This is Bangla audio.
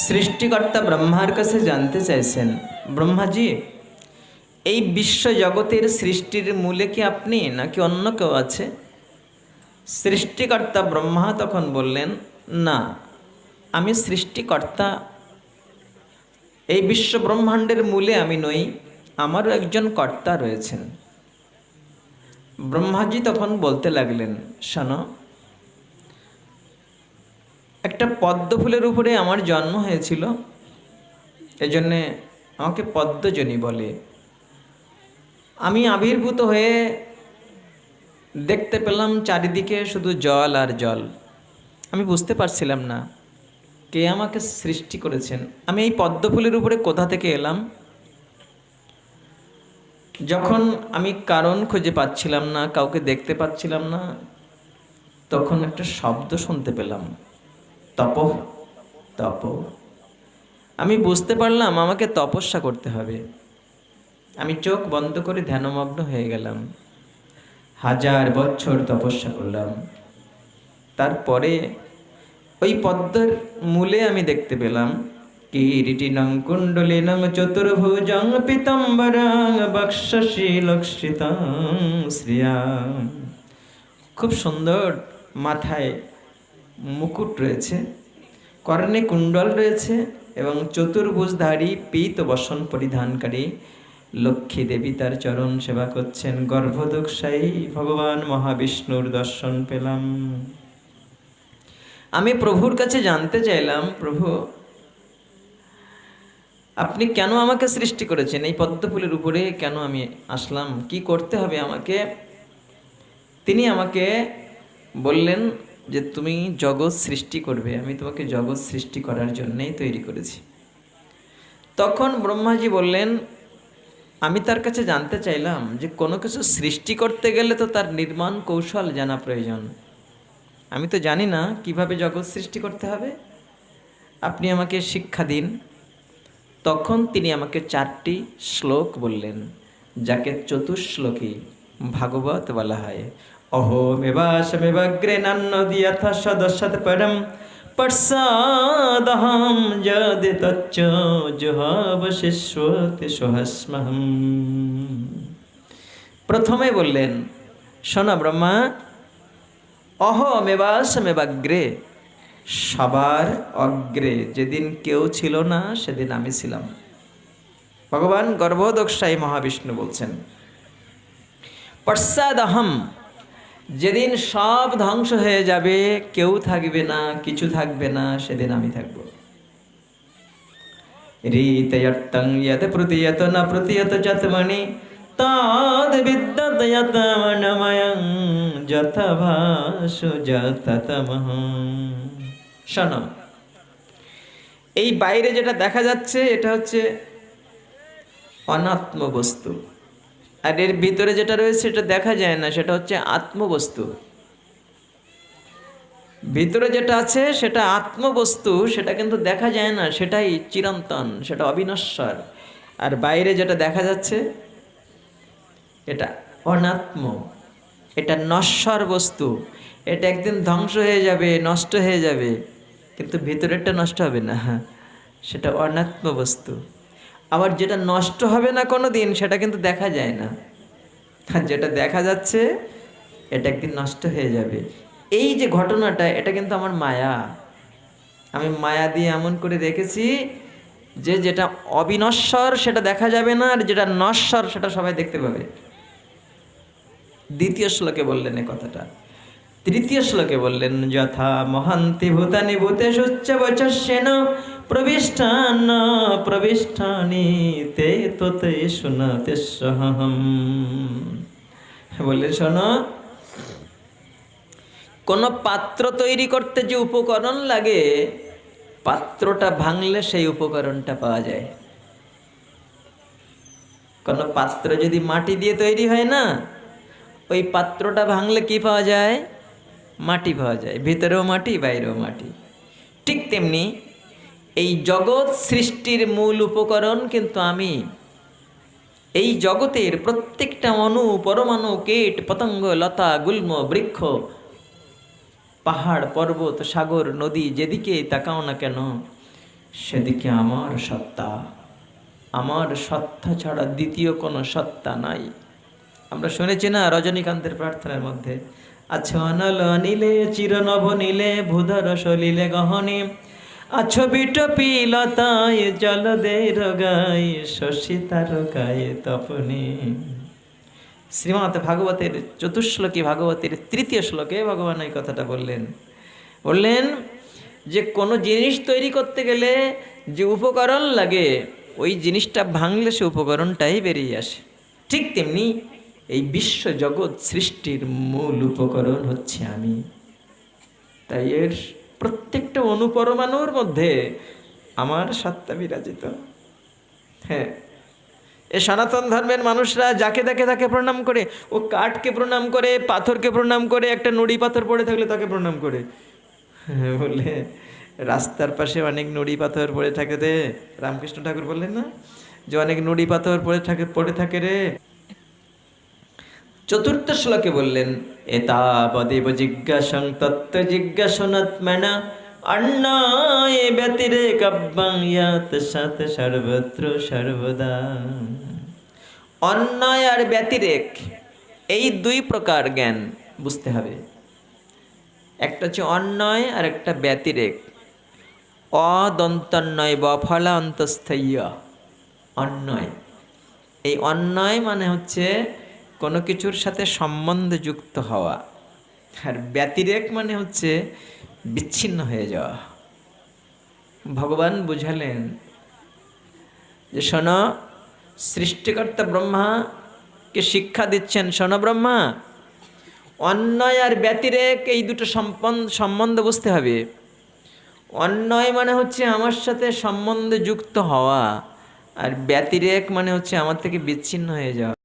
সৃষ্টিকর্তা ব্রহ্মার কাছে জানতে চাইছেন, ব্রহ্মাজি, এই বিশ্ব জগতের সৃষ্টির মূলে কি আপনি নাকি অন্য কেউ আছে? সৃষ্টিকর্তা ব্রহ্মা তখন বললেন, না, আমি সৃষ্টিকর্তা। এই বিশ্ব ব্রহ্মাণ্ডের মূলে আমি নই, আমারও একজন কর্তা রয়েছেন। ব্রহ্মাজি তখন বলতে লাগলেন, শোনো, একটা পদ্ম ফুলের উপরে আমার জন্ম হয়েছিল, এজন্যে আমাকে পদ্মজনী বলে। আমি আবির্ভূত হয়ে দেখতে পেলাম চারিদিকে শুধু জল আর জল। আমি বুঝতে পারছিলাম না কে আমাকে সৃষ্টি করেছেন, আমি এই পদ্ম ফুলের উপরে কোথা থেকে এলাম। যখন আমি কারণ খুঁজে পাচ্ছিলাম না, কাউকে দেখতে পাচ্ছিলাম না, তখন একটা শব্দ শুনতে পেলাম, তপ তপ। আমি বুঝতে পারলাম আমাকে তপস্যা করতে হবে। আমি চোখ বন্ধ করে ধ্যানমগ্ন হয়ে গেলাম, 1000 বছর তপস্যা করলাম। তারপরে ওই পদ্মের মূলে আমি দেখতে পেলাম, কিরীটিনং কুণ্ডলিনং চতুর্ভুজং পীতাম্বরং বক্ষসি লক্ষিতং শ্রিয়াম। খুব সুন্দর মাথায় মুকুট রয়েছে, কর্ণে কুণ্ডল রয়েছে এবং চতুর্ভুজধারী পীত বসন পরিধানকারী লক্ষ্মী দেবী তার চরণ সেবা করছেন। গর্ভদোক্ষায়ী ভগবান মহাবিষ্ণুর দর্শন পেলাম। আমি প্রভুর কাছে জানতে চাইলাম, প্রভু, আপনি কেন আমাকে সৃষ্টি করেছেন? এই পদ্মফুলের উপরে কেন আমি আসলাম? কি করতে হবে আমাকে? তিনি আমাকে বললেন যে তুমি জগৎ সৃষ্টি করবে, আমি তোমাকে জগৎ সৃষ্টি করার জন্যই তৈরি করেছি। তখন ব্রহ্মাজি বললেন, আমি তার কাছে জানতে চাইলাম যে কোনো কিছু সৃষ্টি করতে গেলে তো তার নির্মাণ কৌশল জানা প্রয়োজন। আমি তো জানি না কিভাবে জগৎ সৃষ্টি করতে হবে, আপনি আমাকে শিক্ষা দিন। তখন তিনি আমাকে 4টি শ্লোক বললেন, যাকে চতুশ্লোকী ভাগবত বলা হয়। অহোমেবাসমেবাগ্রে নান্যদিয়থ সদসৎ পরম পশ্চাদহম যদি তচ্চ জুহাবশিষ্যতে সহস্মহম। প্রথমে বললেন, শোনো ব্রহ্মা, অহমেবাসমেবাগ্রে, সবার অগ্রে, যেদিন কেউ ছিল না সেদিন আমি ছিলাম। ভগবান গর্ভদোক্ষায়ী মহাবিষ্ণু বলছেন। পশ্চাদহম, যেদিন সব ধ্বংস হয়ে যাবে, কেউ থাকবে না, কিছু থাকবে না, সেদিন আমি থাকব। রীতয়র্তং যত প্রতীয়ত না প্রতীয়ত যতমণি তদ বিদ্যত যতমনময়ং যথা ভাসু যততমঃ। শোনো, এই বাইরে যেটা দেখা যাচ্ছে এটা হচ্ছে অনাত্ম বস্তু, আর এর ভিতরে যেটা রয়েছে এটা দেখা যায় না, সেটা হচ্ছে আত্মবস্তু। ভিতরে যেটা আছে সেটা আত্মবস্তু, সেটা কিন্তু দেখা যায় না, সেটাই চিরন্তন, সেটা অবিনশ্বর। আর বাইরে যেটা দেখা যাচ্ছে এটা অনাত্ম, এটা নশ্বর বস্তু, এটা একদিন ধ্বংস হয়ে যাবে, নষ্ট হয়ে যাবে, কিন্তু ভিতরেরটা নষ্ট হবে না, সেটা অনাত্ম বস্তু। আবার যেটা নষ্ট হবে না কোনো দিন, সেটা কিন্তু দেখা যায় না, আর যেটা দেখা যাচ্ছে এটা একদিন নষ্ট হয়ে যাবে। এই যে ঘটনাটা, এটা কিন্তু আমার মায়া। আমি মায়া দিয়ে এমন করে রেখেছি যে যেটা অবিনশ্বর সেটা দেখা যাবে না, আর যেটা নশ্বর সেটা সবাই দেখতে পাবে। দ্বিতীয় শ্লোকে বললেন এ কথাটা। তৃতীয় শ্লোকে বললেন, যথা মহান্তি ভূতানি ভূতেষুচ্চবচস্যেন প্রবিষ্টান প্রবিষ্টানি তে তোতে শুনাতে সহম। বললেন, শোনো, কোনো পাত্র তৈরি করতে যে উপকরণ লাগে, পাত্রটা ভাঙলে সেই উপকরণটা পাওয়া যায়। কোনো পাত্র যদি মাটি দিয়ে তৈরি হয় না, ওই পাত্রটা ভাঙলে কি পাওয়া যায়? মাটি পাওয়া যায়, ভিতরেও মাটি, বাইরেও মাটি। ঠিক তেমনি এই জগৎ সৃষ্টির মূল উপকরণ কিন্তু আমি। এই জগতের প্রত্যেকটা অণু, পরমাণু, কীট পতঙ্গ, লতা, গুল্ম, বৃক্ষ, পাহাড়, পর্বত, সাগর, নদী, যেদিকে তাকাও না কেন, সেদিকে আমার সত্তা, আমার সত্তা ছাড়া দ্বিতীয় কোনো সত্তা নাই। আমরা শুনেছি না রজনীকান্তের প্রার্থনার মধ্যে, আছো অনল নীলে চিরনভ নীলে ভূধর সলিলে গহনে, আছো বিটপি লতায় জল দে রগায় শশী তারকায় তপনে। শ্রীমৎ ভাগবতের চতুশ্লোকী ভাগবতের তৃতীয় শ্লোকে ভগবান এই কথাটা বললেন যে কোনো জিনিস তৈরি করতে গেলে যে উপকরণ লাগে ওই জিনিসটা ভাঙলে সে উপকরণটাই বেরিয়ে আসে। ঠিক তেমনি এই বিশ্ব জগৎ সৃষ্টির মূল উপকরণ হচ্ছে আমি। তাই এর প্রত্যেকটা অনুপরমাণুর মধ্যে আমার সত্তা বিরাজিত। হ্যাঁ, এ সনাতন ধর্মের মানুষরা যাকে দেখে তাকে প্রণাম করে। ও কাঠকে প্রণাম করে, পাথরকে প্রণাম করে, একটা নুড়ি পাথর পড়ে থাকলে তাকে প্রণাম করে। বলে রাস্তার পাশে অনেক নুড়ি পাথর পড়ে থাকে রে, রামকৃষ্ণ ঠাকুর বললেন না যে অনেক নুড়ি পাথর পড়ে থাকে রে। চতুর্থ শ্লোকে বললেন, এতাবদেব জিজ্ঞাসং তত্ত্ব জিজ্ঞাসনাত্মনা অন্যায় ব্যতিরেকাভ্যাং ইয়াত সাত সর্বত্র সর্বদা। অন্যায় আর ব্যতিরেক এই দুই প্রকার জ্ঞান বুঝতে হবে। একটা হচ্ছে অন্যায় আর একটা ব্যতিরেক। অদন্তন্যয় বফলা অন্তস্থ্য অন্যায়। এই অন্যায় মানে হচ্ছে কোনো কিছুর সাথে সম্বন্ধ যুক্ত হওয়া, আর ব্যতিরেক মানে হচ্ছে বিচ্ছিন্ন হয়ে যাওয়া। ভগবান বুঝালেন যে শোনো, সৃষ্টিকর্তা ব্রহ্মাকে শিক্ষা দিচ্ছেন, শোনো ব্রহ্মা, অন্যায় আর ব্যতিরেক এই দুটো সম্বন্ধ বুঝতে হবে। অন্যায় মানে হচ্ছে আমার সাথে সম্বন্ধে যুক্ত হওয়া, আর ব্যতিরেক মানে হচ্ছে আমার থেকে বিচ্ছিন্ন হয়ে যাওয়া।